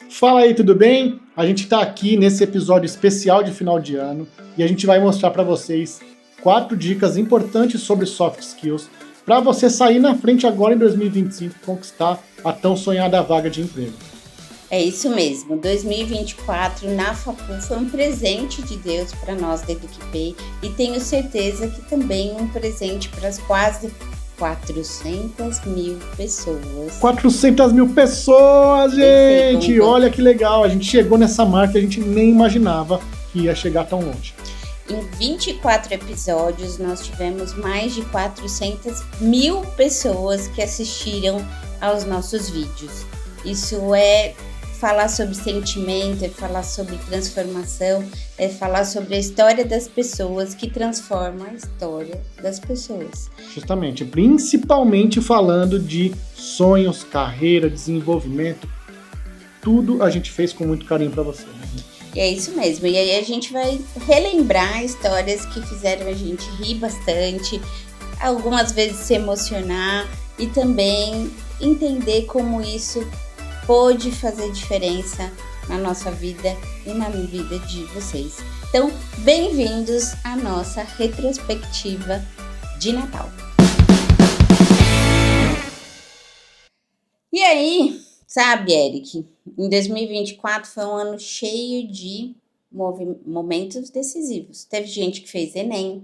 Fala aí, tudo bem? A gente está aqui nesse episódio especial de final de ano e a gente vai mostrar para vocês 4 dicas importantes sobre soft skills para você sair na frente agora em 2025 e conquistar a tão sonhada vaga de emprego. É isso mesmo, 2024 na Facu foi um presente de Deus para nós da EducPay e tenho certeza que também um presente para as quase 400 mil pessoas. 400 mil pessoas, gente! Olha que legal, a gente chegou nessa marca que a gente nem imaginava que ia chegar tão longe. Em 24 episódios, nós tivemos mais de 400 mil pessoas que assistiram aos nossos vídeos. Isso é falar sobre sentimento, é falar sobre transformação, é falar sobre a história das pessoas que transforma a história das pessoas. Justamente, principalmente falando de sonhos, carreira, desenvolvimento, tudo a gente fez com muito carinho para você. Né? E é isso mesmo, e aí a gente vai relembrar histórias que fizeram a gente rir bastante, algumas vezes se emocionar e também entender como isso pode fazer diferença na nossa vida e na vida de vocês. Então, bem-vindos à nossa retrospectiva de Natal. E aí, sabe, Eric, em 2024 foi um ano cheio de momentos decisivos. Teve gente que fez Enem,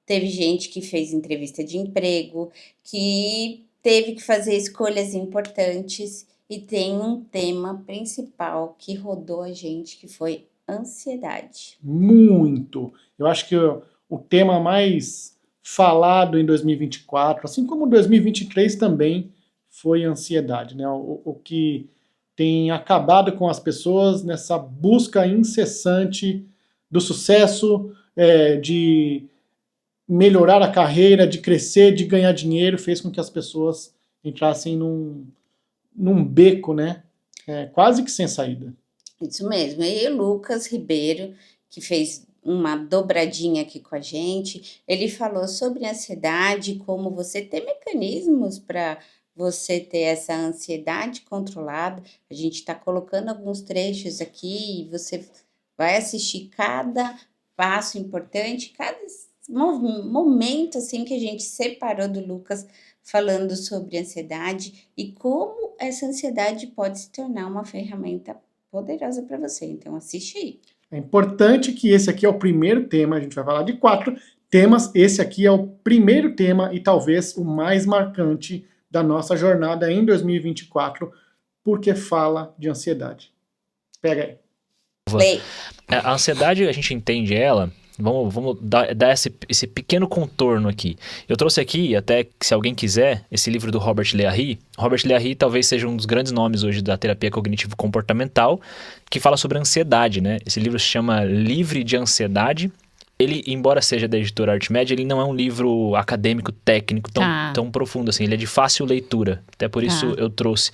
teve gente que fez entrevista de emprego, que teve que fazer escolhas importantes. E tem um tema principal que rodou a gente, que foi ansiedade. Muito! Eu acho que o tema mais falado em 2024, assim como 2023 também, foi ansiedade, né? O que tem acabado com as pessoas nessa busca incessante do sucesso, de melhorar a carreira, de crescer, de ganhar dinheiro, fez com que as pessoas entrassem num beco, né? Quase que sem saída. Isso mesmo. E o Lucas Ribeiro, que fez uma dobradinha aqui com a gente, ele falou sobre ansiedade, como você ter mecanismos para você ter essa ansiedade controlada. A gente está colocando alguns trechos aqui e você vai assistir cada passo importante, cada momento assim que a gente separou do Lucas falando sobre ansiedade e como essa ansiedade pode se tornar uma ferramenta poderosa para você. Então, assiste aí. É importante que esse aqui é o primeiro tema, a gente vai falar de 4 temas, esse aqui é o primeiro tema e talvez o mais marcante da nossa jornada em 2024, porque fala de ansiedade. Pega aí. Play. A ansiedade, a gente entende ela. Vamos dar esse pequeno contorno aqui. Eu trouxe aqui, até que se alguém quiser, esse livro do Robert Leahy. Robert Leahy talvez seja um dos grandes nomes hoje da terapia cognitivo-comportamental, que fala sobre ansiedade, né? Esse livro se chama Livre de Ansiedade. Ele, embora seja da editora Artmed, ele não é um livro acadêmico, técnico, tão profundo assim. Ele é de fácil leitura, até por isso eu trouxe.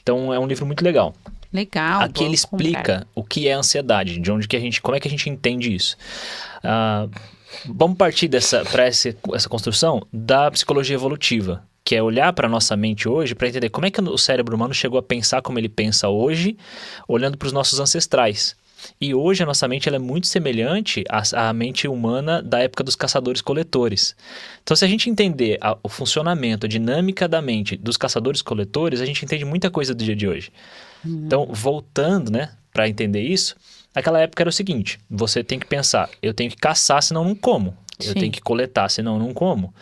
Então é um livro muito legal. Legal. Aqui ele explica o que é ansiedade, como é que a gente entende isso. Vamos partir para essa construção da psicologia evolutiva, que é olhar para a nossa mente hoje para entender como é que o cérebro humano chegou a pensar como ele pensa hoje, olhando para os nossos ancestrais. E hoje a nossa mente ela é muito semelhante à mente humana da época dos caçadores-coletores. Então, se a gente entender o funcionamento, a dinâmica da mente dos caçadores-coletores, a gente entende muita coisa do dia de hoje. Então, voltando, né, para entender isso, naquela época era o seguinte, você tem que pensar, eu tenho que caçar, senão não como. Eu tenho que coletar, senão não como.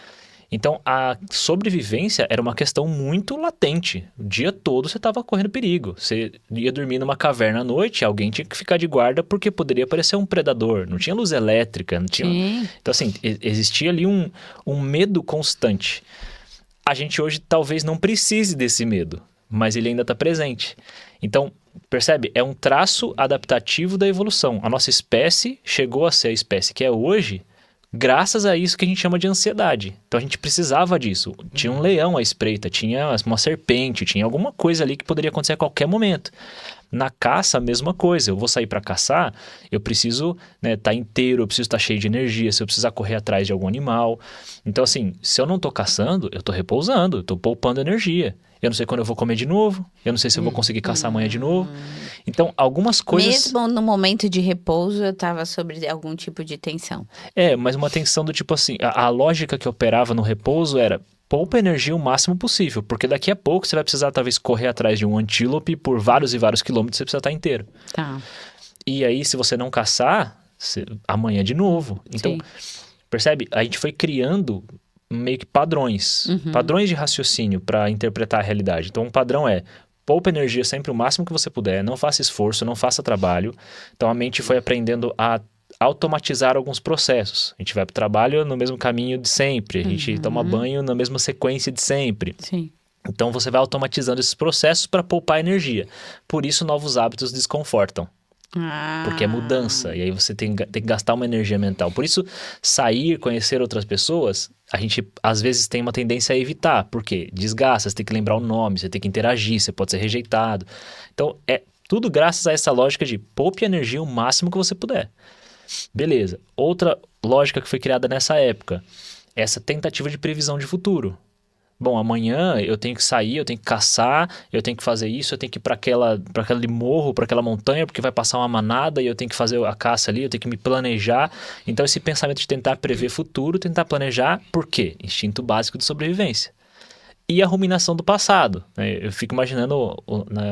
Então, a sobrevivência era uma questão muito latente. O dia todo você estava correndo perigo. Você ia dormir numa caverna à noite, alguém tinha que ficar de guarda porque poderia aparecer um predador. Não tinha luz elétrica, não tinha... Então, assim, existia ali um medo constante. A gente hoje talvez não precise desse medo, mas ele ainda está presente. Então, percebe? É um traço adaptativo da evolução. A nossa espécie chegou a ser a espécie que é hoje graças a isso que a gente chama de ansiedade. Então a gente precisava disso. Tinha um leão à espreita, tinha uma serpente, tinha alguma coisa ali que poderia acontecer a qualquer momento. Na caça, a mesma coisa. Eu vou sair para caçar, eu preciso estar inteiro, eu preciso estar cheio de energia, se eu precisar correr atrás de algum animal. Então assim, se eu não estou caçando, eu estou repousando, eu estou poupando energia. eu não sei quando eu vou comer de novo, eu não sei se eu vou conseguir caçar amanhã de novo. Então, algumas coisas... Mesmo no momento de repouso, eu estava sobre algum tipo de tensão. Mas uma tensão do tipo assim, a lógica que operava no repouso era poupa energia o máximo possível, porque daqui a pouco você vai precisar talvez correr atrás de um antílope por vários e vários quilômetros, você precisa estar inteiro. Tá. E aí, se você não caçar, amanhã de novo. Então, Sim. percebe? A gente foi criando meio que padrões de raciocínio para interpretar a realidade. Então, um padrão é poupa energia sempre o máximo que você puder, não faça esforço, não faça trabalho. Então, a mente foi aprendendo a automatizar alguns processos. A gente vai para o trabalho no mesmo caminho de sempre, a gente toma banho na mesma sequência de sempre. Sim. Então, você vai automatizando esses processos para poupar energia. Por isso, novos hábitos desconfortam. Porque é mudança, e aí você tem que gastar uma energia mental. Por isso, sair, conhecer outras pessoas, a gente às vezes tem uma tendência a evitar. Por quê? Desgasta, você tem que lembrar o nome, você tem que interagir, você pode ser rejeitado. Então, é tudo graças a essa lógica de poupe energia o máximo que você puder. Beleza. Outra lógica que foi criada nessa época, essa tentativa de previsão de futuro. Bom, amanhã eu tenho que sair, eu tenho que caçar, eu tenho que fazer isso, eu tenho que ir para aquele morro, para aquela montanha, porque vai passar uma manada e eu tenho que fazer a caça ali, eu tenho que me planejar. Então, esse pensamento de tentar prever futuro, tentar planejar, por quê? Instinto básico de sobrevivência. E a ruminação do passado, né? Eu fico imaginando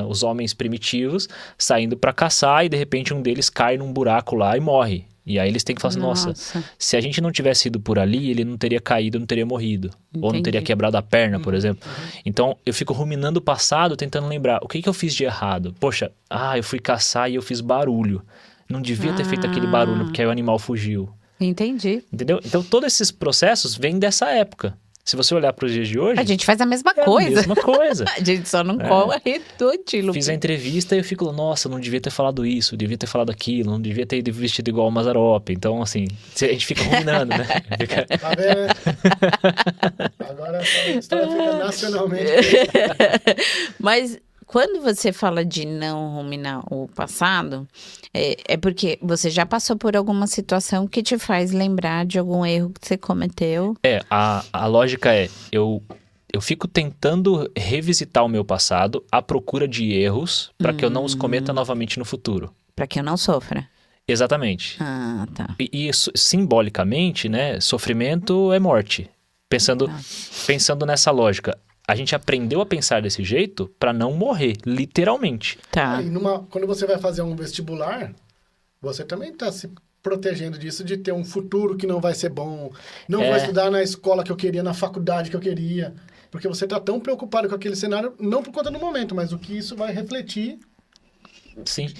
os homens primitivos saindo para caçar e de repente um deles cai num buraco lá e morre. E aí eles têm que falar assim, nossa, se a gente não tivesse ido por ali, ele não teria caído, não teria morrido. Entendi. Ou não teria quebrado a perna, por exemplo. Então, eu fico ruminando o passado, tentando lembrar, o que eu fiz de errado? Poxa, eu fui caçar e eu fiz barulho. Não devia ter feito aquele barulho, porque aí o animal fugiu. Entendi. Entendeu? Então, todos esses processos vêm dessa época. Se você olhar para os dias de hoje... A gente faz a mesma coisa. A mesma coisa. A gente só não corre do antílope. Fiz a entrevista e eu fico, nossa, não devia ter falado isso, devia ter falado aquilo, não devia ter ido vestido igual o Mazzaropi. Então, assim, a gente fica ruminando, né? Tá vendo, né? Agora a história fica nacionalmente. Mas... Quando você fala de não ruminar o passado, é porque você já passou por alguma situação que te faz lembrar de algum erro que você cometeu? A lógica é, eu fico tentando revisitar o meu passado à procura de erros para que eu não os cometa novamente no futuro. Para que eu não sofra. Exatamente. Tá. E simbolicamente, né, sofrimento é morte. Pensando nessa lógica. A gente aprendeu a pensar desse jeito para não morrer, literalmente. Tá. E quando você vai fazer um vestibular, você também está se protegendo disso, de ter um futuro que não vai ser bom. Não vou estudar na escola que eu queria, na faculdade que eu queria. Porque você está tão preocupado com aquele cenário, não por conta do momento, mas o que isso vai refletir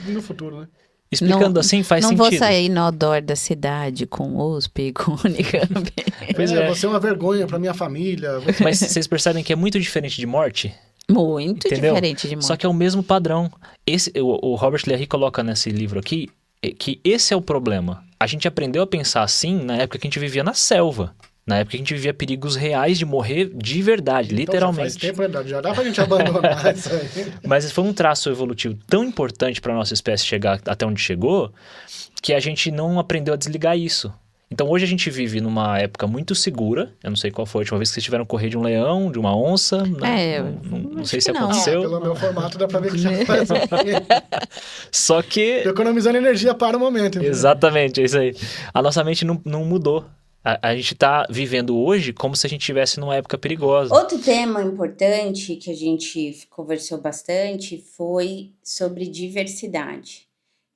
no futuro, né? Explicando assim faz sentido. Não vou sair no outdoor da cidade com USP, com Unicamp. Pois você é uma vergonha pra minha família. Mas vocês percebem que é muito diferente de morte? Muito Entendeu? diferente de morte. Só que é o mesmo padrão. O Robert Léry coloca nesse livro aqui que esse é o problema. A gente aprendeu a pensar assim na época que a gente vivia na selva. Na época que a gente vivia perigos reais de morrer de verdade, então, literalmente. Já faz tempo, já dá pra gente abandonar isso aí. Mas foi um traço evolutivo tão importante pra nossa espécie chegar até onde chegou, que a gente não aprendeu a desligar isso. Então hoje a gente vive numa época muito segura. Eu não sei qual foi a última vez que vocês tiveram correr de um leão, de uma onça. Não sei se aconteceu. Pelo meu formato dá pra ver que já faz. Só que... Tô economizando energia para o momento. Entendeu? Exatamente, é isso aí. A nossa mente não mudou. A gente está vivendo hoje como se a gente estivesse numa época perigosa. Outro tema importante que a gente conversou bastante foi sobre diversidade.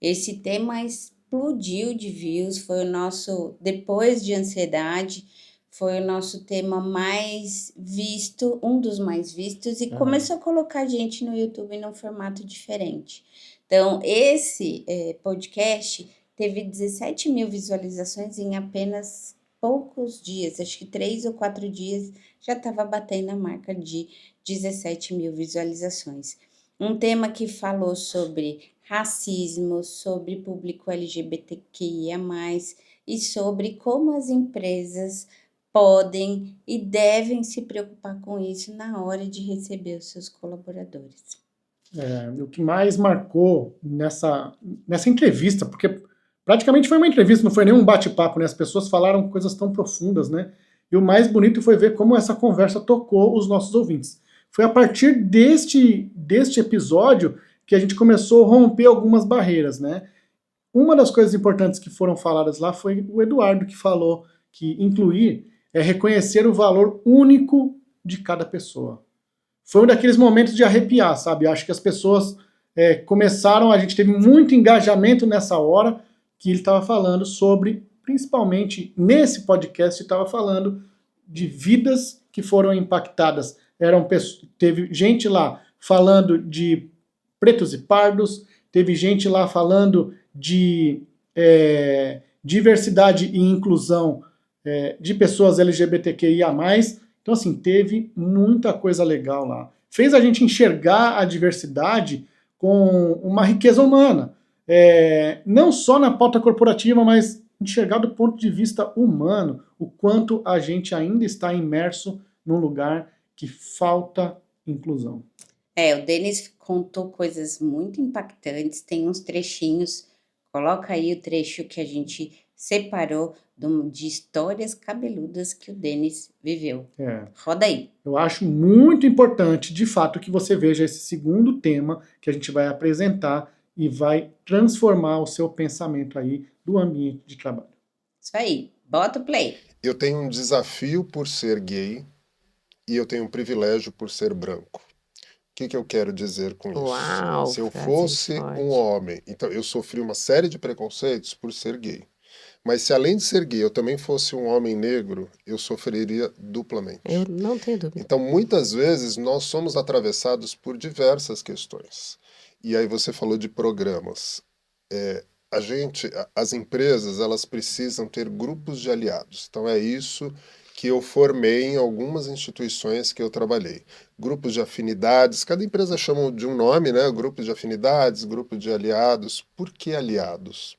Esse tema explodiu de views, foi o nosso, depois de ansiedade, foi o nosso tema mais visto, um dos mais vistos, e começou a colocar gente no YouTube num formato diferente. Então, esse podcast teve 17 mil visualizações em apenas poucos dias, acho que 3 ou 4 dias já estava batendo a marca de 17 mil visualizações. Um tema que falou sobre racismo, sobre público LGBTQIA+, e sobre como as empresas podem e devem se preocupar com isso na hora de receber os seus colaboradores. O que mais marcou nessa entrevista, porque praticamente foi uma entrevista, não foi nenhum bate-papo, né? As pessoas falaram coisas tão profundas, né? E o mais bonito foi ver como essa conversa tocou os nossos ouvintes. Foi a partir deste episódio que a gente começou a romper algumas barreiras, né? Uma das coisas importantes que foram faladas lá foi o Eduardo que falou que incluir é reconhecer o valor único de cada pessoa. Foi um daqueles momentos de arrepiar, sabe? Acho que as pessoas começaram, a gente teve muito engajamento nessa hora que ele estava falando sobre, principalmente nesse podcast, estava falando de vidas que foram impactadas. Teve gente lá falando de pretos e pardos, teve gente lá falando de diversidade e inclusão de pessoas LGBTQIA+. Então, assim, teve muita coisa legal lá. Fez a gente enxergar a diversidade com uma riqueza humana. Não só na pauta corporativa, mas enxergar do ponto de vista humano, o quanto a gente ainda está imerso num lugar que falta inclusão. O Denis contou coisas muito impactantes, tem uns trechinhos, coloca aí o trecho que a gente separou de histórias cabeludas que o Denis viveu. Roda aí. Eu acho muito importante, de fato, que você veja esse segundo tema que a gente vai apresentar e vai transformar o seu pensamento aí do ambiente de trabalho. Isso aí, bota o play. Eu tenho um desafio por ser gay e eu tenho um privilégio por ser branco. O que eu quero dizer com isso? Uau, Se eu fosse um homem, então eu sofri uma série de preconceitos por ser gay. Mas se além de ser gay eu também fosse um homem negro, eu sofreria duplamente. Eu não tenho dúvida. Então muitas vezes nós somos atravessados por diversas questões. E aí você falou de programas. As empresas, elas precisam ter grupos de aliados. Então é isso que eu formei em algumas instituições que eu trabalhei. Grupos de afinidades, cada empresa chama de um nome, né? Grupo de afinidades, grupo de aliados. Por que aliados?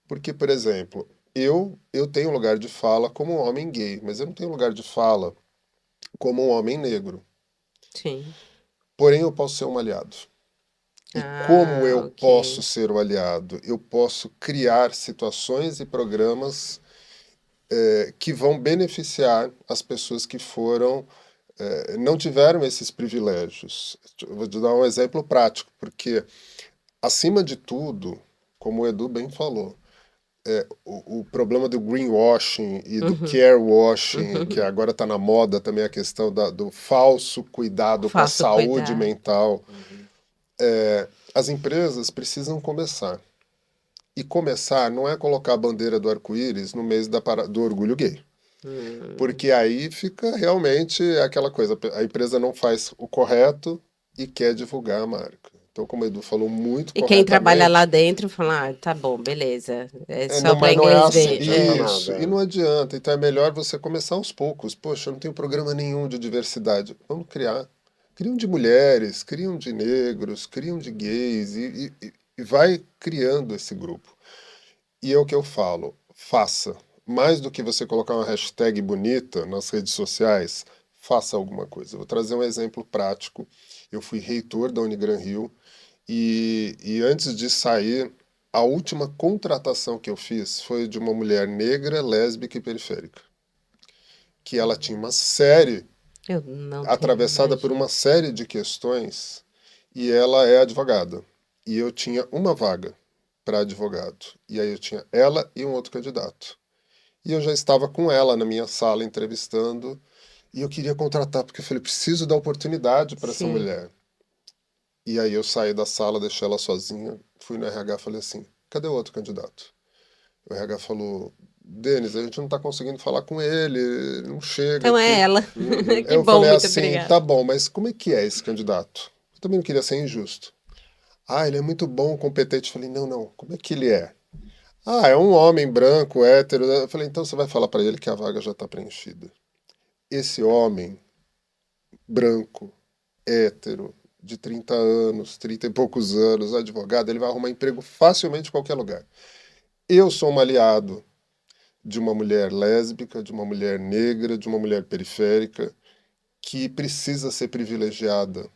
Porque, por exemplo, eu tenho lugar de fala como um homem gay, mas eu não tenho lugar de fala como um homem negro. Sim. Porém, eu posso ser um aliado. E como eu posso ser o aliado? Eu posso criar situações e programas que vão beneficiar as pessoas que não tiveram esses privilégios. Eu vou te dar um exemplo prático, porque, acima de tudo, como o Edu bem falou, o problema do greenwashing e do carewashing, que agora está na moda também a questão do falso cuidado com a saúde mental. As empresas precisam começar. E começar não é colocar a bandeira do arco-íris no mês do orgulho gay. Porque aí fica realmente aquela coisa, a empresa não faz o correto e quer divulgar a marca. Então, como o Edu falou muito corretamente... E quem trabalha lá dentro fala, tá bom, beleza. Só para inglês ver. Isso, e não adianta. Então é melhor você começar aos poucos. Poxa, eu não tenho programa nenhum de diversidade. Vamos criar. Criam de mulheres, criam de negros, criam de gays e vai criando esse grupo. E é o que eu falo, faça. Mais do que você colocar uma hashtag bonita nas redes sociais, faça alguma coisa. Vou trazer um exemplo prático. Eu fui reitor da Unigran Rio e antes de sair, a última contratação que eu fiz foi de uma mulher negra, lésbica e periférica. Que ela tinha uma série, atravessada por uma série de questões, e ela é advogada. E eu tinha uma vaga para advogado. E aí eu tinha ela e um outro candidato. E eu já estava com ela na minha sala entrevistando, e eu queria contratar, porque eu falei, preciso dar oportunidade para essa mulher. E aí eu saí da sala, deixei ela sozinha, fui no RH e falei assim, cadê o outro candidato? O RH falou, Denis, a gente não está conseguindo falar com ele, não chega. Então aqui. é ela. Que eu bom, falei muito assim, obrigada. tá bom, mas como é que é esse candidato? Eu também não queria ser injusto. Ele é muito bom, competente. Eu falei, não, como é que ele é? É um homem branco, hétero. Eu falei, então você vai falar para ele que a vaga já está preenchida. Esse homem branco, hétero, de 30 anos, 30 e poucos anos, advogado, ele vai arrumar emprego facilmente em qualquer lugar. Eu sou um aliado de uma mulher lésbica, de uma mulher negra, de uma mulher periférica, que precisa ser privilegiada,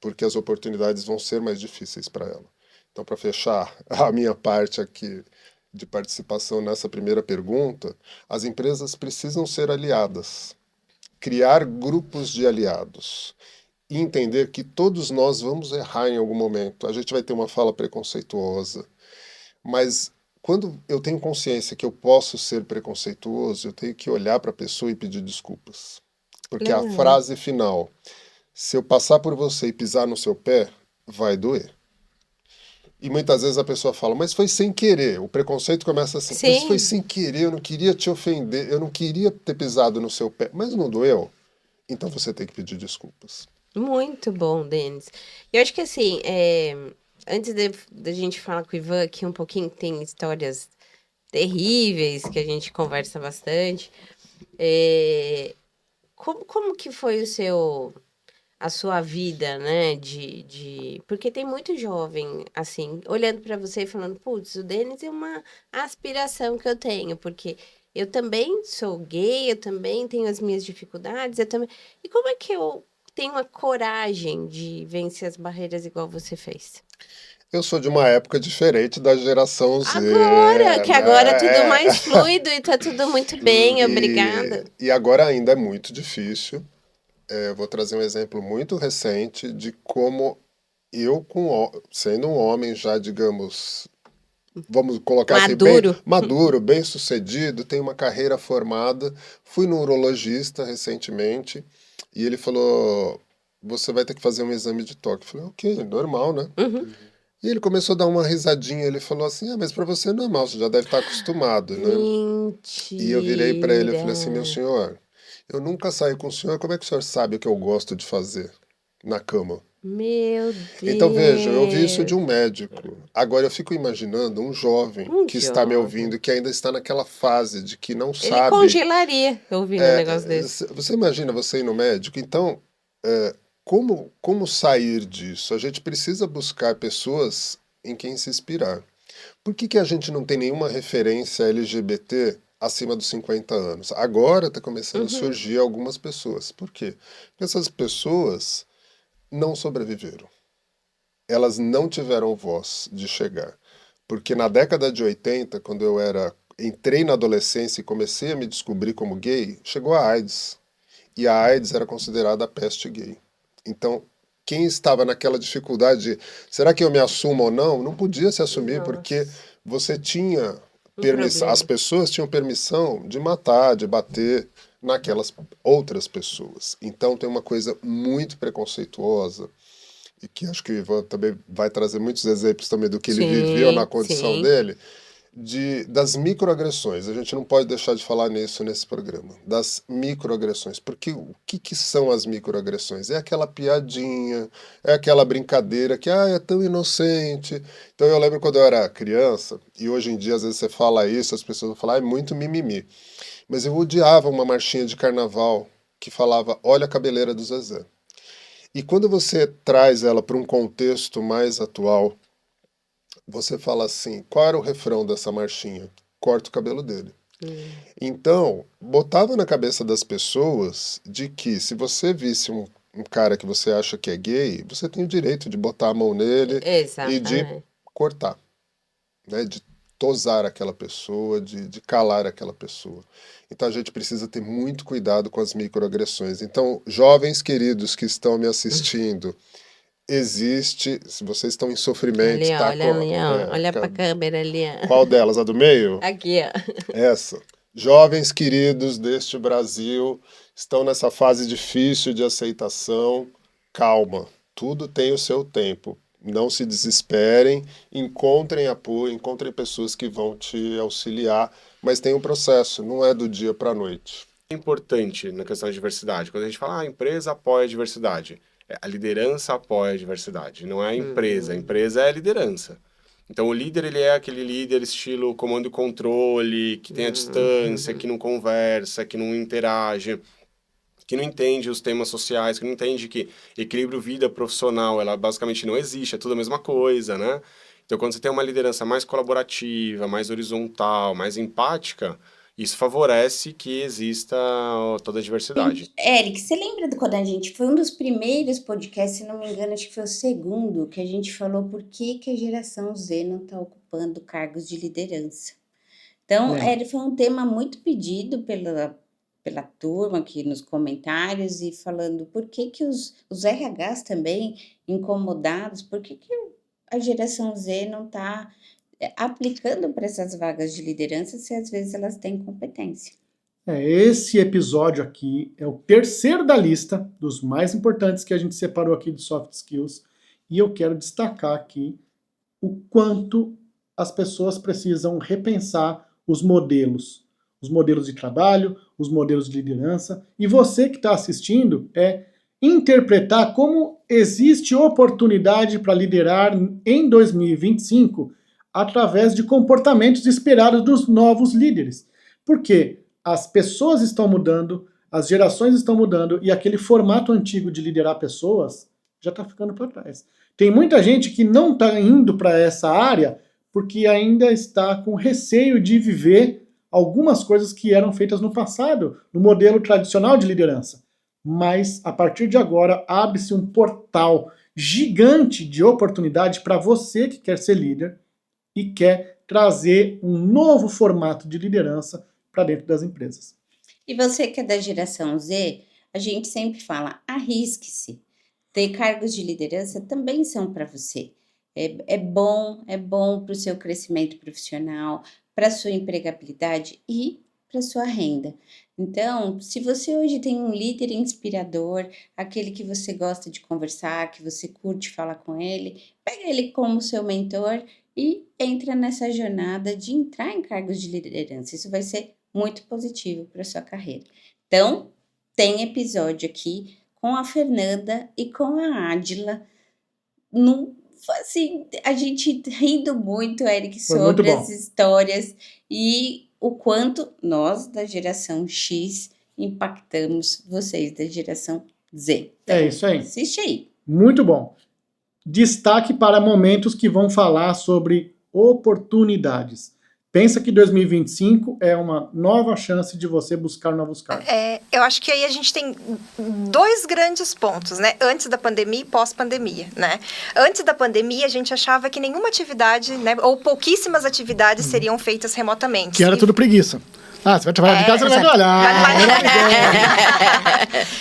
porque as oportunidades vão ser mais difíceis para ela. Então, para fechar a minha parte aqui de participação nessa primeira pergunta, as empresas precisam ser aliadas, criar grupos de aliados. e entender que todos nós vamos errar em algum momento. A gente vai ter uma fala preconceituosa, mas quando eu tenho consciência que eu posso ser preconceituoso, eu tenho que olhar para a pessoa e pedir desculpas. Porque a Legal. frase final, se eu passar por você e pisar no seu pé, vai doer. E muitas vezes a pessoa fala, mas foi sem querer. O preconceito começa assim, mas foi Sim, sem querer, eu não queria te ofender, eu não queria ter pisado no seu pé, mas não doeu. Então você tem que pedir desculpas. muito bom, Denis. Eu acho que assim, antes da gente falar com o Ivan aqui um pouquinho, que tem histórias terríveis que a gente conversa bastante. é, como que foi a sua vida, né? Porque tem muito jovem, assim, olhando para você e falando, putz, o Denis é uma aspiração que eu tenho, porque eu também sou gay, eu também tenho as minhas dificuldades, eu também. E como é que eu tenho a coragem de vencer as barreiras igual você fez? Eu sou de uma época diferente da geração Z, Agora, que agora é tudo né? mais fluido e tá tudo muito bem, obrigada. E agora ainda é muito difícil. Eu vou trazer um exemplo muito recente de como eu, sendo um homem já, digamos, vamos colocar assim, bem Maduro. maduro, bem sucedido, tenho uma carreira formada, fui no urologista recentemente e ele falou: você vai ter que fazer um exame de toque. Eu falei, ok, normal, né? Uhum. E ele começou a dar uma risadinha, ele falou assim, mas para você é normal, você já deve estar acostumado, né? E eu virei para ele e falei assim, meu Mentira. senhor, eu nunca saí com o senhor, como é que o senhor sabe o que eu gosto de fazer na cama? Meu Então veja, eu ouvi isso de Deus. um médico. Agora eu fico imaginando um jovem Um que está me jovem. ouvindo, que ainda está naquela fase de que não Ele sabe. congelaria ouvindo um negócio desse. Você imagina você ir no médico? Então, como sair disso? A gente precisa buscar pessoas em quem se inspirar. Por que a gente não tem nenhuma referência LGBT acima dos 50 anos? Agora está começando a Uhum. surgir algumas pessoas. Por quê? Porque essas pessoas não sobreviveram. Elas não tiveram voz de chegar. Porque na década de 80, quando entrei na adolescência e comecei a me descobrir como gay, chegou a AIDS. E a AIDS era considerada a peste gay. Então, quem estava naquela dificuldade de, será que eu me assumo ou não? Não podia se assumir porque Nossa, você tinha um permissão, as problema. pessoas tinham permissão de matar, de bater naquelas outras pessoas. Então tem uma coisa muito preconceituosa e que acho que o Ivan também vai trazer muitos exemplos também do que ele viveu na Sim, condição sim. dele, das microagressões. A gente não pode deixar de falar nisso nesse programa. Das microagressões. Porque o que são as microagressões? É aquela piadinha, é aquela brincadeira que é tão inocente. Então eu lembro quando eu era criança, e hoje em dia às vezes você fala isso, as pessoas vão falar, é muito mimimi. Mas eu odiava uma marchinha de carnaval que falava, olha a cabeleira do Zezé. E quando você traz ela para um contexto mais atual, você fala assim: qual era o refrão dessa marchinha? Corta o cabelo dele. Hum. Então, botava na cabeça das pessoas de que se você visse um cara que você acha que é gay, você tem o direito de botar a mão nele e de Exatamente. cortar, né? De tosar aquela pessoa, de calar aquela pessoa. Então a gente precisa ter muito cuidado com as microagressões. Então, jovens queridos que estão me assistindo, existe, se vocês estão em sofrimento, Ali, ó, tá olha com, ali, ó. Olha pra câmera ali, ó. qual delas? A do meio? Aqui, ó. Essa. Jovens queridos deste Brasil estão nessa fase difícil de aceitação. Calma, tudo tem o seu tempo. Não se desesperem, encontrem apoio, encontrem pessoas que vão te auxiliar, mas tem um processo, não é do dia para a noite. Importante na questão da diversidade. Quando a gente fala, a empresa apoia a diversidade, a liderança apoia a diversidade, não é a empresa é a liderança. Então o líder, ele é aquele líder estilo comando e controle, que tem a distância, que não conversa, que não interage, que não entende os temas sociais, que não entende que equilíbrio vida profissional, ela basicamente não existe, é tudo a mesma coisa, né? Então quando você tem uma liderança mais colaborativa, mais horizontal, mais empática, isso favorece que exista toda a diversidade. Eric, você lembra de quando a gente foi um dos primeiros podcasts, se não me engano, acho que foi o segundo, que a gente falou por que a geração Z não está ocupando cargos de liderança. Então, Lembro. foi um tema muito pedido pela turma aqui nos comentários e falando por que que os RHs também incomodados, por que que a geração Z não está aplicando para essas vagas de liderança se às vezes elas têm competência. Esse episódio aqui é o terceiro da lista dos mais importantes que a gente separou aqui de soft skills, e eu quero destacar aqui o quanto as pessoas precisam repensar os modelos de trabalho, os modelos de liderança, e você que está assistindo interpretar como existe oportunidade para liderar em 2025 através de comportamentos esperados dos novos líderes. Por quê? As pessoas estão mudando, as gerações estão mudando e aquele formato antigo de liderar pessoas já está ficando para trás. Tem muita gente que não está indo para essa área porque ainda está com receio de viver algumas coisas que eram feitas no passado, no modelo tradicional de liderança. Mas, a partir de agora, abre-se um portal gigante de oportunidade para você que quer ser líder e quer trazer um novo formato de liderança para dentro das empresas. E você que é da geração Z, a gente sempre fala, arrisque-se. Ter cargos de liderança também são para você. É bom para o seu crescimento profissional, para a sua empregabilidade e para a sua renda. Então, se você hoje tem um líder inspirador, aquele que você gosta de conversar, que você curte falar com ele, pega ele como seu mentor e entra nessa jornada de entrar em cargos de liderança. Isso vai ser muito positivo para a sua carreira. Então, tem episódio aqui com a Fernanda e com a Ádila. Assim, a gente rindo muito, Eric, sobre as histórias e o quanto nós, da geração X, impactamos vocês da geração Z. Então, é isso aí. Assiste aí. Muito bom. Destaque para momentos que vão falar sobre oportunidades. Pensa que 2025 é uma nova chance de você buscar novos cargos. Eu acho que aí a gente tem dois grandes pontos, né? Antes da pandemia e pós-pandemia, né? Antes da pandemia, a gente achava que nenhuma atividade, né, ou pouquíssimas atividades seriam feitas remotamente. Que era tudo preguiça. Você vai trabalhar de casa, você vai trabalhar.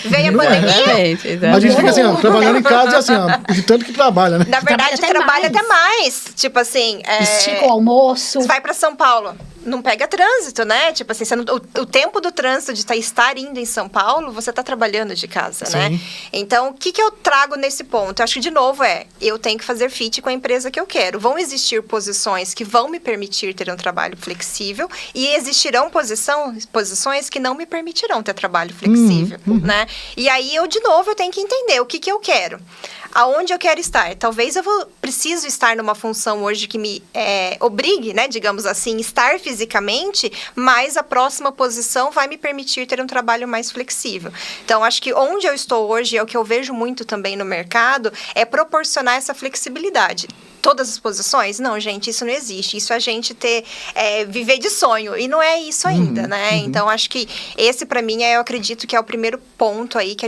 Veio a pandemia. Exatamente. A gente fica assim, trabalhando em casa e assim, de tanto que trabalha, né? Na verdade, trabalha até mais. Tipo assim... Estica o almoço. Você vai pra São Paulo, não pega trânsito, né? Tipo assim, o tempo do trânsito de estar indo em São Paulo, você tá trabalhando de casa, Sim. né? Então, o que eu trago nesse ponto? Eu acho que, de novo, eu tenho que fazer fit com a empresa que eu quero. Vão existir posições que vão me permitir ter um trabalho flexível e existirão posições que não me permitirão ter trabalho flexível, né? E aí, eu tenho que entender o que eu quero. Aonde eu quero estar? Talvez preciso estar numa função hoje que me obrigue, né, digamos assim, estar fisicamente, mas a próxima posição vai me permitir ter um trabalho mais flexível. Então, acho que onde eu estou hoje, é o que eu vejo muito também no mercado, é proporcionar essa flexibilidade. Todas as posições? Não, gente, isso não existe. Isso é a gente viver de sonho. E não é isso ainda, né? Então, acho que esse, para mim, eu acredito que é o primeiro ponto aí que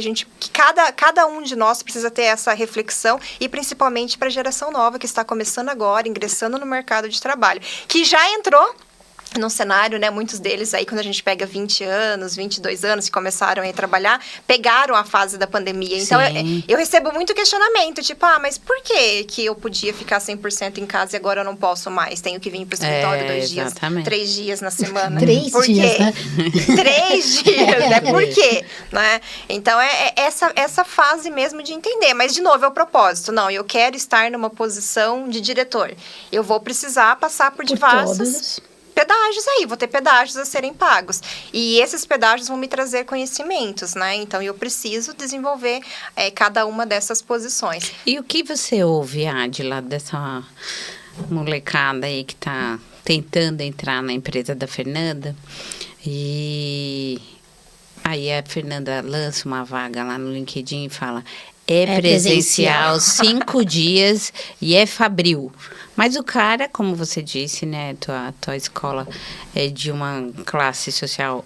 cada um de nós precisa ter essa reflexão e principalmente para a geração nova que está começando agora, ingressando no mercado de trabalho, que já entrou no cenário, né, muitos deles aí, quando a gente pega 20 anos, 22 anos, que começaram a trabalhar, pegaram a fase da pandemia. Então, eu recebo muito questionamento, tipo, mas por que eu podia ficar 100% em casa e agora eu não posso mais? Tenho que vir pro escritório 2 dias, 3 dias na semana. 3 dias, né? 3 dias, né? Por quê? Né? Então, essa fase mesmo de entender. Mas, de novo, é o propósito. Não, eu quero estar numa posição de diretor. Eu vou precisar passar por diversos pedágios aí, vou ter pedágios a serem pagos. E esses pedágios vão me trazer conhecimentos, né? Então, eu preciso desenvolver cada uma dessas posições. E o que você ouve, Ádila, dessa molecada aí que tá tentando entrar na empresa da Fernanda? E aí a Fernanda lança uma vaga lá no LinkedIn e fala... É presencial 5 dias e é fabril. Mas o cara, como você disse, né, tua escola é de uma classe social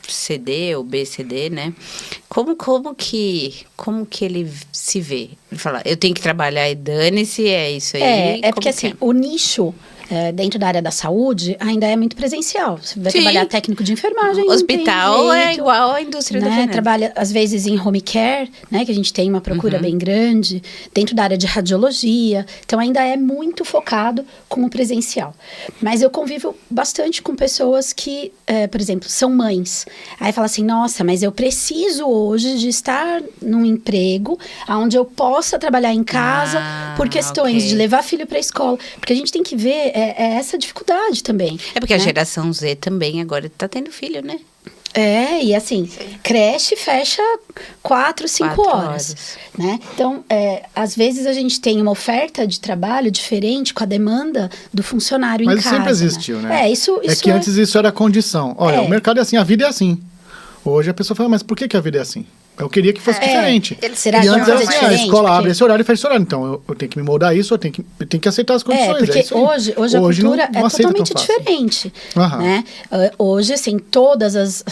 CD ou BCD, né? Como que ele se vê? Ele fala, eu tenho que trabalhar e dane-se, é isso aí. É porque assim, o nicho dentro da área da saúde, ainda é muito presencial. Você vai Sim. trabalhar técnico de enfermagem, não tem Hospital é jeito, igual à indústria da né? finança. Trabalha, às vezes, em home care, né? Que a gente tem uma procura bem grande, dentro da área de radiologia. Então, ainda é muito focado com o presencial. Mas eu convivo bastante com pessoas que, por exemplo, são mães. Aí fala assim, nossa, mas eu preciso hoje de estar num emprego onde eu possa trabalhar em casa por questões ok. de levar filho para a escola. Porque a gente tem que ver essa dificuldade também. É porque a né? geração Z também agora tá tendo filho, né? E assim, creche fecha 4, 5 4 horas, né? Então, às vezes a gente tem uma oferta de trabalho diferente com a demanda do funcionário Mas em isso casa. sempre existiu, né? Isso É que antes isso era condição. Olha, o mercado é assim, a vida é assim. Hoje a pessoa fala, mas por que a vida é assim? Eu queria que fosse diferente. Será E que antes não era fazer assim, a diferente? escola abre Porque- esse horário e fecha esse horário. Então, eu tenho que me moldar isso, eu tenho que aceitar as condições. porque isso aí. hoje a cultura não é aceita tão totalmente fácil. diferente, Aham. né? Hoje, assim, todas as...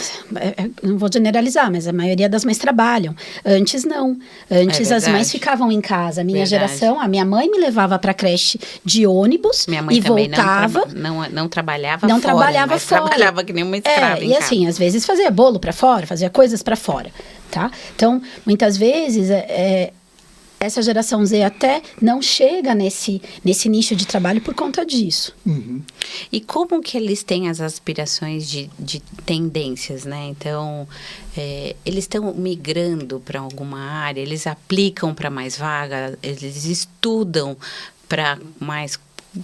não vou generalizar, mas a maioria das mães trabalham. Antes, não. Antes, as verdade. mães ficavam em casa. A minha Verdade. geração, a minha mãe me levava pra creche de ônibus Minha mãe e também voltava... não trabalhava Não fora, trabalhava mas fora. trabalhava que nem uma escrava em e casa. assim, às vezes fazia bolo pra fora, fazia coisas pra fora, tá? Então, muitas vezes, essa geração Z até não chega nesse nicho de trabalho por conta disso. E como que eles têm as aspirações de tendências, né? Então, eles estão migrando para alguma área, eles aplicam para mais vaga, eles estudam para mais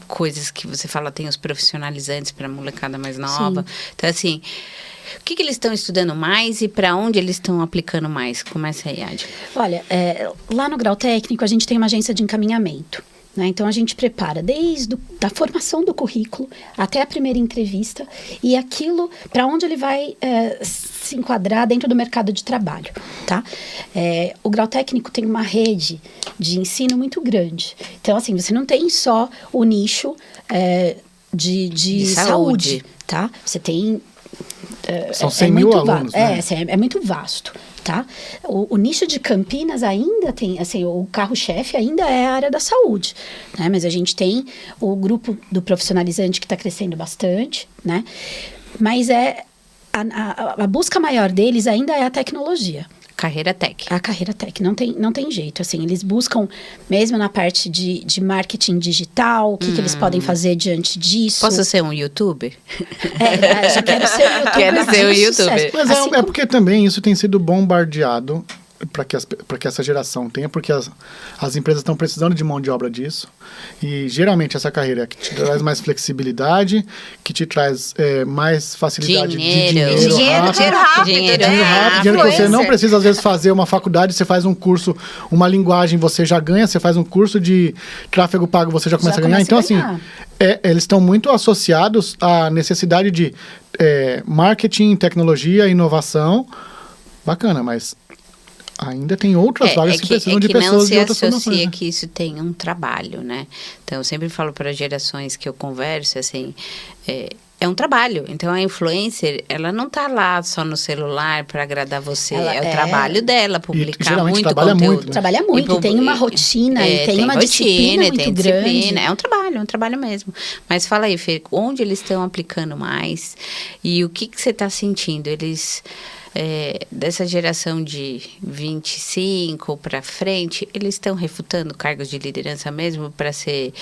coisas que você fala, tem os profissionalizantes para a molecada mais nova. Então, assim, o que eles estão estudando mais e para onde eles estão aplicando mais? Começa aí, Adi. Olha, lá no Grau Técnico a gente tem uma agência de encaminhamento, né? Então a gente prepara desde a formação do currículo até a primeira entrevista e aquilo para onde ele vai se enquadrar dentro do mercado de trabalho, tá? O Grau Técnico tem uma rede de ensino muito grande. Então, assim, você não tem só o nicho de saúde, tá? Você tem... São 100 mil muito alunos, né? É muito vasto, tá? O nicho de Campinas ainda tem, assim, o carro-chefe ainda é a área da saúde, né? Mas a gente tem o grupo do profissionalizante que está crescendo bastante, né? Mas a busca maior deles ainda é a tecnologia. Carreira tech. A carreira tech, não tem jeito, assim, eles buscam, mesmo na parte de marketing digital, o que eles podem fazer diante disso. Posso ser um youtuber? Já quero ser um youtuber. Quero ser um de youtuber. sucesso. Mas Assim é porque também isso tem sido bombardeado para que essa geração tenha, porque as empresas estão precisando de mão de obra disso. E geralmente essa carreira é que te traz mais flexibilidade, que te traz mais facilidade de dinheiro rápido. Dinheiro Dinheiro rápido, dinheiro que você não precisa, às vezes, fazer uma faculdade, você faz um curso, uma linguagem, você já ganha, você faz um curso de tráfego pago, você já começa a ganhar. Então, assim, eles estão muito associados à necessidade de marketing, tecnologia, inovação. Bacana, mas ainda tem outras vagas que precisam de pessoas de outras formações. Não se associa que isso tem um trabalho, né? Então, eu sempre falo para gerações que eu converso, assim, é um trabalho. Então, a influencer, ela não tá lá só no celular para agradar você. É o trabalho dela, publicar geralmente muito trabalha conteúdo. muito, né? Trabalha muito, tem uma rotina e tem uma disciplina muito grande. É um trabalho mesmo. Mas fala aí, Fê, onde eles estão aplicando mais e o que você está sentindo? Eles... dessa geração de 25 para frente, eles estão refutando cargos de liderança mesmo para ser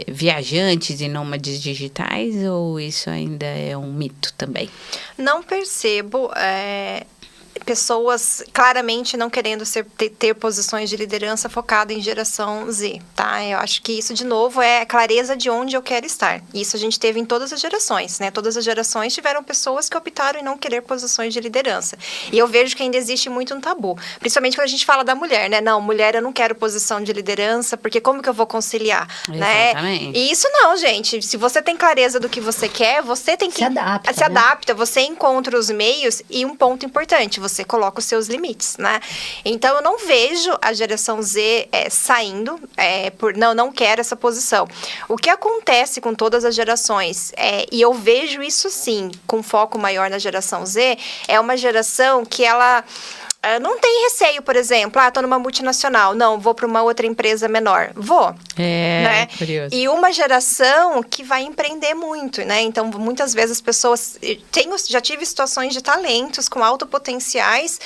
viajantes e nômades digitais, ou isso ainda é um mito também? Não percebo pessoas claramente não querendo ter posições de liderança focada em geração Z, tá? Eu acho que isso, de novo, é a clareza de onde eu quero estar. Isso a gente teve em todas as gerações, né? Todas as gerações tiveram pessoas que optaram em não querer posições de liderança. E eu vejo que ainda existe muito um tabu. Principalmente quando a gente fala da mulher, né? Não, mulher, eu não quero posição de liderança, porque como que eu vou conciliar, né? Exatamente. E isso não, gente. Se você tem clareza do que você quer, você tem que... Se adapta, você encontra os meios e um ponto importante, você coloca os seus limites, né? Então, eu não vejo a geração Z saindo por não quero essa posição. O que acontece com todas as gerações, e eu vejo isso sim, com foco maior na geração Z, é uma geração que ela... não tem receio, por exemplo, tô numa multinacional, não, vou para uma outra empresa menor. Vou. Né? Curioso. E uma geração que vai empreender muito, né? Então, muitas vezes as pessoas... Já tive situações de talentos com alto potenciais.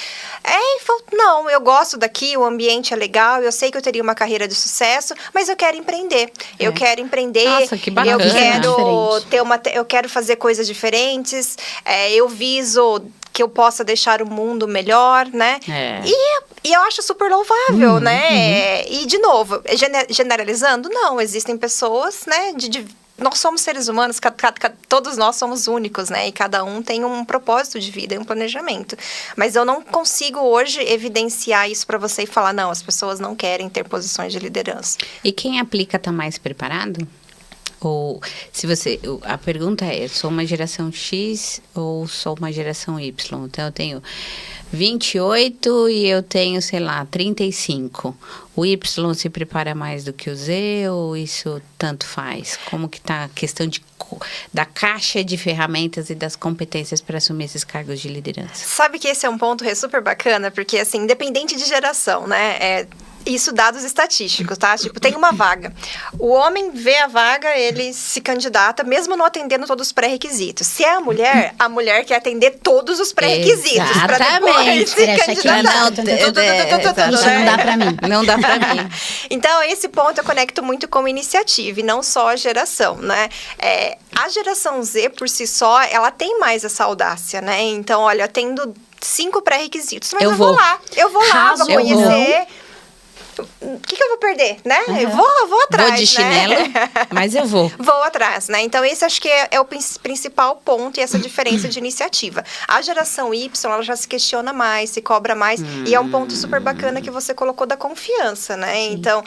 Não, eu gosto daqui, o ambiente é legal, eu sei que eu teria uma carreira de sucesso, mas eu quero empreender. Eu quero empreender. Nossa, que bacana. Eu quero fazer coisas diferentes. Eu viso que eu possa deixar o mundo melhor, né? E eu acho super louvável, né? E, de novo, generalizando, não, existem pessoas, né? Nós somos seres humanos, todos nós somos únicos, né? E cada um tem um propósito de vida e um planejamento. Mas eu não consigo hoje evidenciar isso para você e falar, não, as pessoas não querem ter posições de liderança. E quem aplica está mais preparado? Ou a pergunta é, sou uma geração X ou sou uma geração Y? Então eu tenho 28 e eu tenho, sei lá, 35. O Y se prepara mais do que o Z ou isso tanto faz? Como que tá a questão da caixa de ferramentas e das competências para assumir esses cargos de liderança? Sabe que esse é um ponto super bacana, porque assim, independente de geração, né? Isso dados estatísticos, tá? Tipo, tem uma vaga. O homem vê a vaga, ele se candidata, mesmo não atendendo todos os pré-requisitos. Se é a mulher quer atender todos os pré-requisitos. Exatamente. Se candidatar. Isso não dá pra mim. Não dá pra mim. Então, esse ponto eu conecto muito com iniciativa, e não só a geração, né? A geração Z, por si só, ela tem mais essa audácia, né? Então, olha, eu tendo 5 pré-requisitos, mas eu vou lá, vou conhecer... O que eu vou perder, né? Eu vou atrás, vou de chinelo, mas eu vou. Vou atrás, né? Então, esse acho que é o principal ponto e essa diferença de iniciativa. A geração Y, ela já se questiona mais, se cobra mais, e é um ponto super bacana que você colocou da confiança, né? Sim. Então,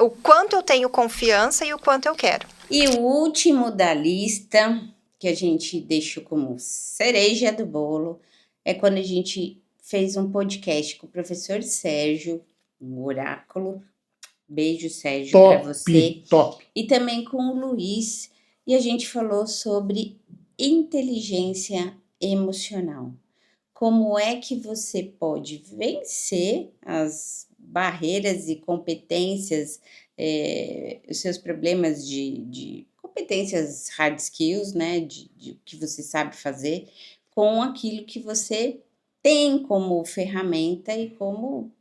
o quanto eu tenho confiança e o quanto eu quero. E o último da lista, que a gente deixou como cereja do bolo, é quando a gente fez um podcast com o professor Sérgio, um oráculo. Beijo, Sérgio, para você. Top. E também com o Luiz. E a gente falou sobre inteligência emocional. Como é que você pode vencer as barreiras e competências, os seus problemas de competências hard skills, né? De que você sabe fazer, com aquilo que você tem como ferramenta e como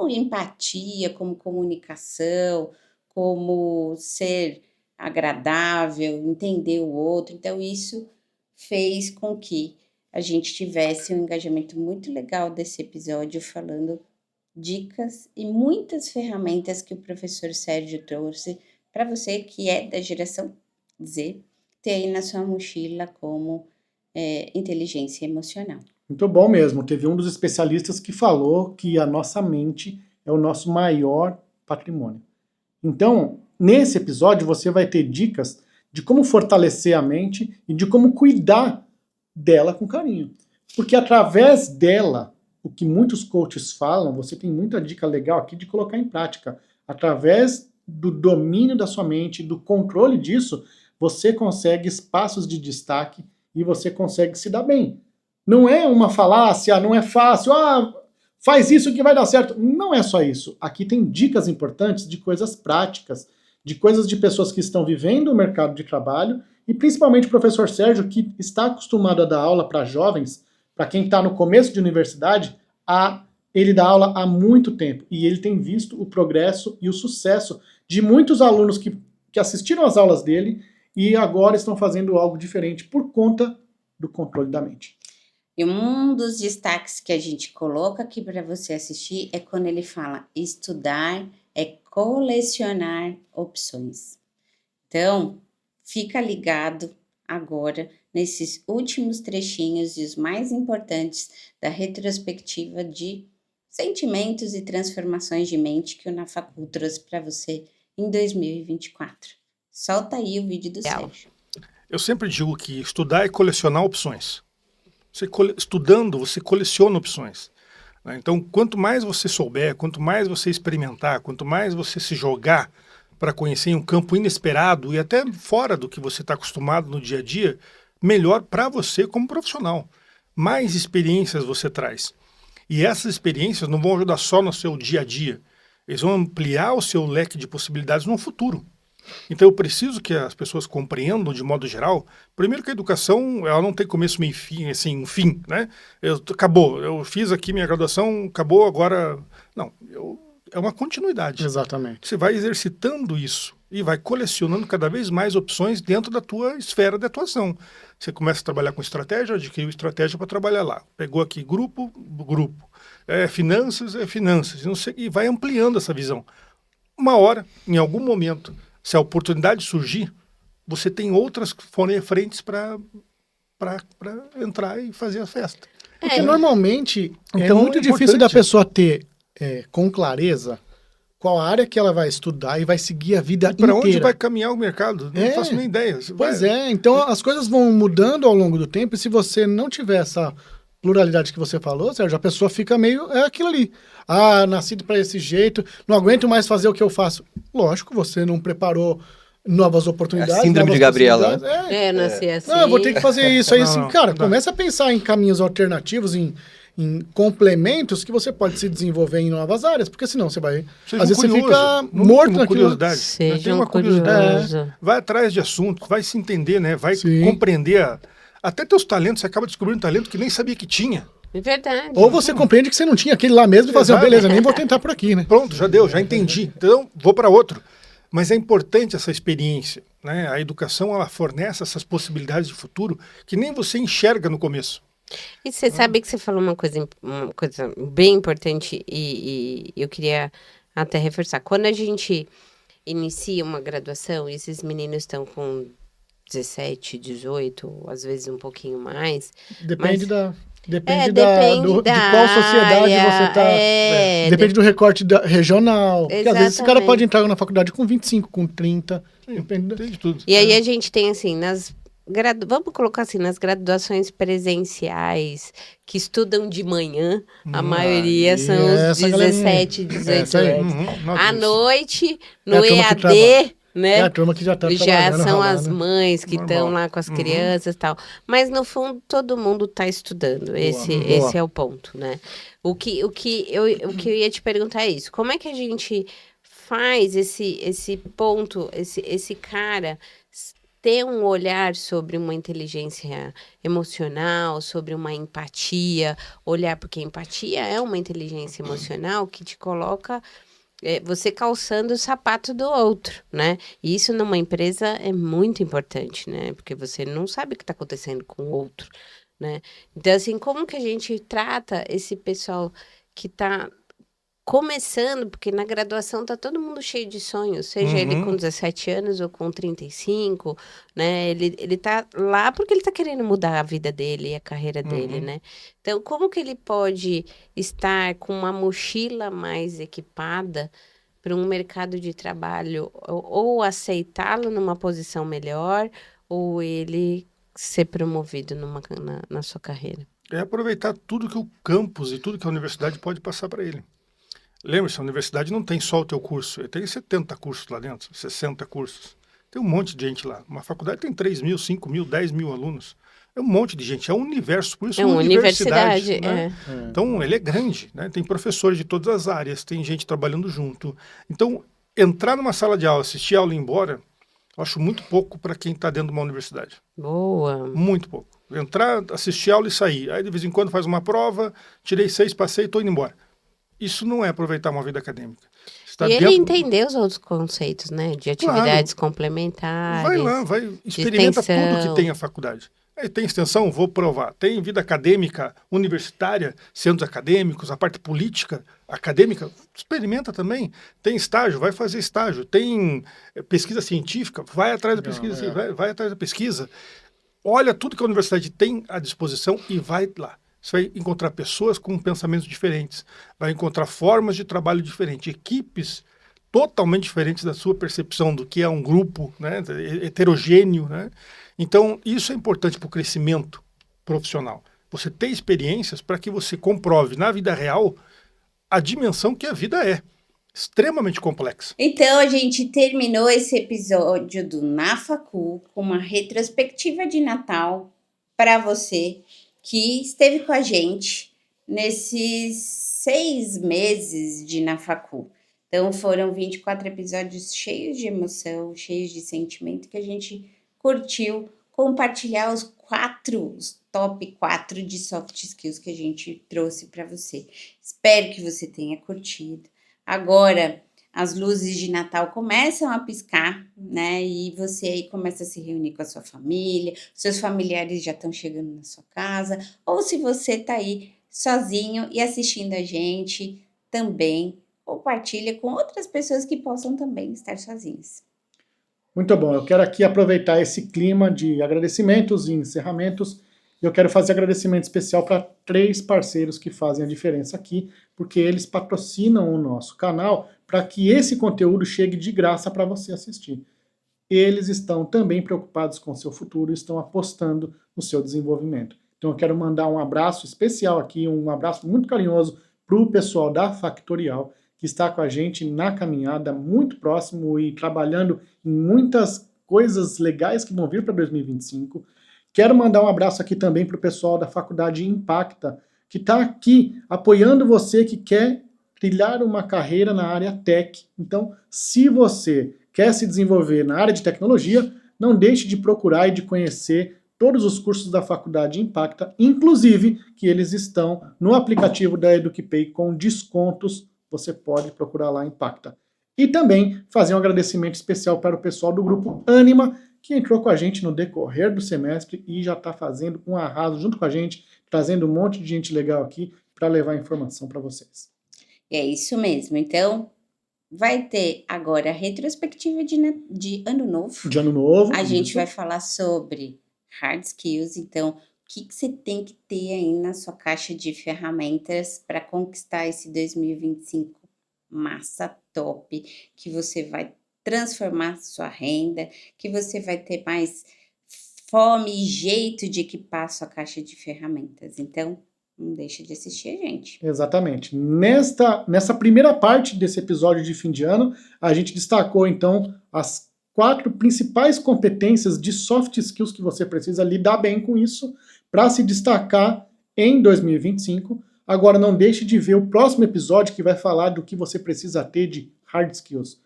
empatia, como comunicação, como ser agradável, entender o outro. Então, isso fez com que a gente tivesse um engajamento muito legal desse episódio, falando dicas e muitas ferramentas que o professor Sérgio trouxe para você que é da geração Z, ter aí na sua mochila como inteligência emocional. Muito bom mesmo. Teve um dos especialistas que falou que a nossa mente é o nosso maior patrimônio. Então, nesse episódio, você vai ter dicas de como fortalecer a mente e de como cuidar dela com carinho. Porque através dela, o que muitos coaches falam, você tem muita dica legal aqui de colocar em prática. Através do domínio da sua mente, do controle disso, você consegue espaços de destaque e você consegue se dar bem. Não é uma falácia, não é fácil, faz isso que vai dar certo. Não é só isso. Aqui tem dicas importantes de coisas práticas, de coisas de pessoas que estão vivendo o mercado de trabalho, e principalmente o professor Sérgio, que está acostumado a dar aula para jovens, para quem está no começo de universidade, ele dá aula há muito tempo, e ele tem visto o progresso e o sucesso de muitos alunos que assistiram às aulas dele e agora estão fazendo algo diferente por conta do controle da mente. E um dos destaques que a gente coloca aqui para você assistir é quando ele fala: estudar é colecionar opções. Então, fica ligado agora nesses últimos trechinhos e os mais importantes da retrospectiva de sentimentos e transformações de mente que o NaFaCul trouxe para você em 2024. Solta aí o vídeo do Sérgio. Eu sempre digo que estudar é colecionar opções. Estudando, você coleciona opções. Né? Então, quanto mais você souber, quanto mais você experimentar, quanto mais você se jogar para conhecer um campo inesperado e até fora do que você está acostumado no dia a dia, melhor para você como profissional. Mais experiências você traz. E essas experiências não vão ajudar só no seu dia a dia. Eles vão ampliar o seu leque de possibilidades no futuro. Então eu preciso que as pessoas compreendam de modo geral, primeiro que a educação, ela não tem começo, meio e fim, assim, um fim, né? Acabou, eu fiz aqui minha graduação, acabou, agora... Não, é uma continuidade. Exatamente. Você vai exercitando isso e vai colecionando cada vez mais opções dentro da tua esfera de atuação. Você começa a trabalhar com estratégia, adquiriu estratégia para trabalhar lá. Pegou aqui grupo. Finanças, não sei, e vai ampliando essa visão. Uma hora, em algum momento, se a oportunidade surgir, você tem outras frentes para entrar e fazer a festa. Porque normalmente é Então, muito é difícil da importante. pessoa ter com clareza qual a área que ela vai estudar e vai seguir a vida Para onde inteira. vai caminhar o mercado? Não faço nem ideia. Pois é, então as coisas vão mudando ao longo do tempo e se você não tiver essa pluralidade que você falou, Sérgio, a pessoa fica meio, aquilo ali. Ah, nascido para esse jeito, não aguento mais fazer o que eu faço. Lógico, você não preparou novas oportunidades. É a síndrome novas de Gabriela, possibilidades. Eu nasci assim. Não, eu vou ter que fazer isso aí, Não, assim, não, cara, não dá. começa a pensar em caminhos alternativos, em complementos que você pode se desenvolver em novas áreas, porque senão você vai... Seja às vezes curioso, você fica no mínimo morto naquilo. curiosidade. Seja Tem uma um curiosidade. curioso. Vai atrás de assuntos, vai se entender, né? Vai Sim. compreender até teus talentos. Você acaba descobrindo talento que nem sabia que tinha. É verdade. Ou você compreende que você não tinha aquele lá mesmo e fala assim, Exato. beleza, nem vou tentar por aqui, né? Pronto, já deu, já entendi. Então, vou para outro. Mas é importante essa experiência, né? A educação, ela fornece essas possibilidades de futuro que nem você enxerga no começo. E você sabe que você falou uma coisa bem importante e eu queria até reforçar. Quando a gente inicia uma graduação e esses meninos estão com 17, 18, às vezes um pouquinho mais. Depende Mas- Depende, depende de da qual sociedade área, você está. Depende do recorte regional. Porque às vezes esse cara Exatamente. pode entrar na faculdade com 25, com 30. Depende Tem de tudo. E aí a gente tem assim, vamos colocar assim, nas graduações presenciais, que estudam de manhã, a maioria são os essa 17, galerinha. 18 Essa aí. anos. Nossa, À isso. noite, no É a turma que trabalha. EAD, né? É a turma que já está Já são as mães que Normal. estão lá com as crianças e tal. Mas, no fundo, todo mundo está estudando. Esse boa. é o ponto, né? O que eu ia te perguntar é isso. Como é que a gente faz esse ponto, esse cara ter um olhar sobre uma inteligência emocional, sobre uma empatia, olhar, porque empatia é uma inteligência emocional que te coloca você calçando o sapato do outro, né? E isso numa empresa é muito importante, né? Porque você não sabe o que está acontecendo com o outro, né? Então, assim, como que a gente trata esse pessoal que está começando, porque na graduação tá todo mundo cheio de sonhos, seja ele com 17 anos ou com 35, né? Ele tá lá porque ele tá querendo mudar a vida dele e a carreira dele, né? Então, como que ele pode estar com uma mochila mais equipada para um mercado de trabalho ou aceitá-lo numa posição melhor ou ele ser promovido na sua carreira? É aproveitar tudo que o campus e tudo que a universidade pode passar para ele. Lembre-se, a universidade não tem só o teu curso, ele tem 70 cursos lá dentro, 60 cursos. Tem um monte de gente lá. Uma faculdade tem 3 mil, 5 mil, 10 mil alunos. É um monte de gente, é um universo, por isso É uma universidade. universidade, Né? Então, ele é grande, né? Tem professores de todas as áreas, tem gente trabalhando junto. Então, entrar numa sala de aula, assistir a aula e ir embora, eu acho muito pouco para quem está dentro de uma universidade. Boa. Muito pouco. Entrar, assistir a aula e sair. Aí, de vez em quando, faz uma prova, tirei 6, passei e estou indo embora. Isso não é aproveitar uma vida acadêmica. Está E ele dentro... entender os outros conceitos, né? De atividades complementares. Vai lá, experimenta extensão. tudo que tem a faculdade. Aí tem extensão, vou provar. Tem vida acadêmica, universitária, centros acadêmicos, a parte política, acadêmica, experimenta também. Tem estágio, vai fazer estágio. Tem pesquisa científica, vai atrás da pesquisa, vai atrás da pesquisa. Olha tudo que a universidade tem à disposição e vai lá. Você vai encontrar pessoas com pensamentos diferentes, vai encontrar formas de trabalho diferentes, equipes totalmente diferentes da sua percepção do que é um grupo, né, heterogêneo, né? Então, isso é importante para o crescimento profissional. Você ter experiências para que você comprove na vida real a dimensão que a vida é. Extremamente complexa. Então, a gente terminou esse episódio do Na Facu com uma retrospectiva de Natal para você que esteve com a gente nesses 6 meses de Na Facu. Então, foram 24 episódios cheios de emoção, cheios de sentimento, que a gente curtiu compartilhar os top 4 de soft skills que a gente trouxe para você. Espero que você tenha curtido. Agora, as luzes de Natal começam a piscar, né? E você aí começa a se reunir com a sua família, seus familiares já estão chegando na sua casa, ou se você tá aí sozinho e assistindo a gente, também compartilha com outras pessoas que possam também estar sozinhas. Muito bom, eu quero aqui aproveitar esse clima de agradecimentos e encerramentos. Eu quero fazer agradecimento especial para 3 parceiros que fazem a diferença aqui, porque eles patrocinam o nosso canal para que esse conteúdo chegue de graça para você assistir. Eles estão também preocupados com o seu futuro e estão apostando no seu desenvolvimento. Então eu quero mandar um abraço especial aqui, um abraço muito carinhoso para o pessoal da Factorial, que está com a gente na caminhada, muito próximo e trabalhando em muitas coisas legais que vão vir para 2025. Quero mandar um abraço aqui também para o pessoal da Faculdade Impacta, que está aqui apoiando você que quer trilhar uma carreira na área tech. Então, se você quer se desenvolver na área de tecnologia, não deixe de procurar e de conhecer todos os cursos da Faculdade Impacta, inclusive que eles estão no aplicativo da EducPay com descontos. Você pode procurar lá Impacta. E também fazer um agradecimento especial para o pessoal do grupo Anima, que entrou com a gente no decorrer do semestre e já está fazendo um arraso junto com a gente, trazendo um monte de gente legal aqui para levar informação para vocês. É isso mesmo. Então, vai ter agora a retrospectiva de Ano Novo. De Ano Novo. A gente vai falar sobre hard skills. Então, o que você tem que ter aí na sua caixa de ferramentas para conquistar esse 2025 massa top, que você vai transformar sua renda, que você vai ter mais fome e jeito de equipar sua caixa de ferramentas. Então, não deixa de assistir a gente. Exatamente. Nessa primeira parte desse episódio de fim de ano, a gente destacou, então, as 4 principais competências de soft skills que você precisa lidar bem com isso para se destacar em 2025. Agora, não deixe de ver o próximo episódio que vai falar do que você precisa ter de hard skills. O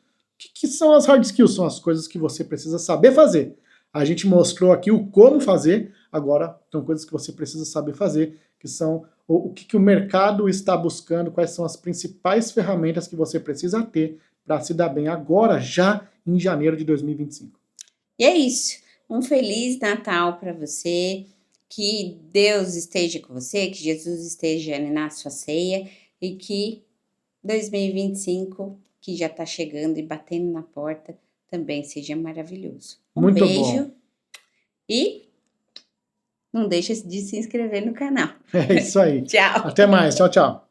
que são as hard skills? São as coisas que você precisa saber fazer. A gente mostrou aqui o como fazer, agora são coisas que você precisa saber fazer, que são o que o mercado está buscando, quais são as principais ferramentas que você precisa ter para se dar bem agora, já em janeiro de 2025. E é isso. Um Feliz Natal para você, que Deus esteja com você, que Jesus esteja na sua ceia e que 2025, que já está chegando e batendo na porta, também seja maravilhoso. Muito beijo bom. E não deixa de se inscrever no canal. É isso aí. Tchau. Até mais. Tchau, tchau.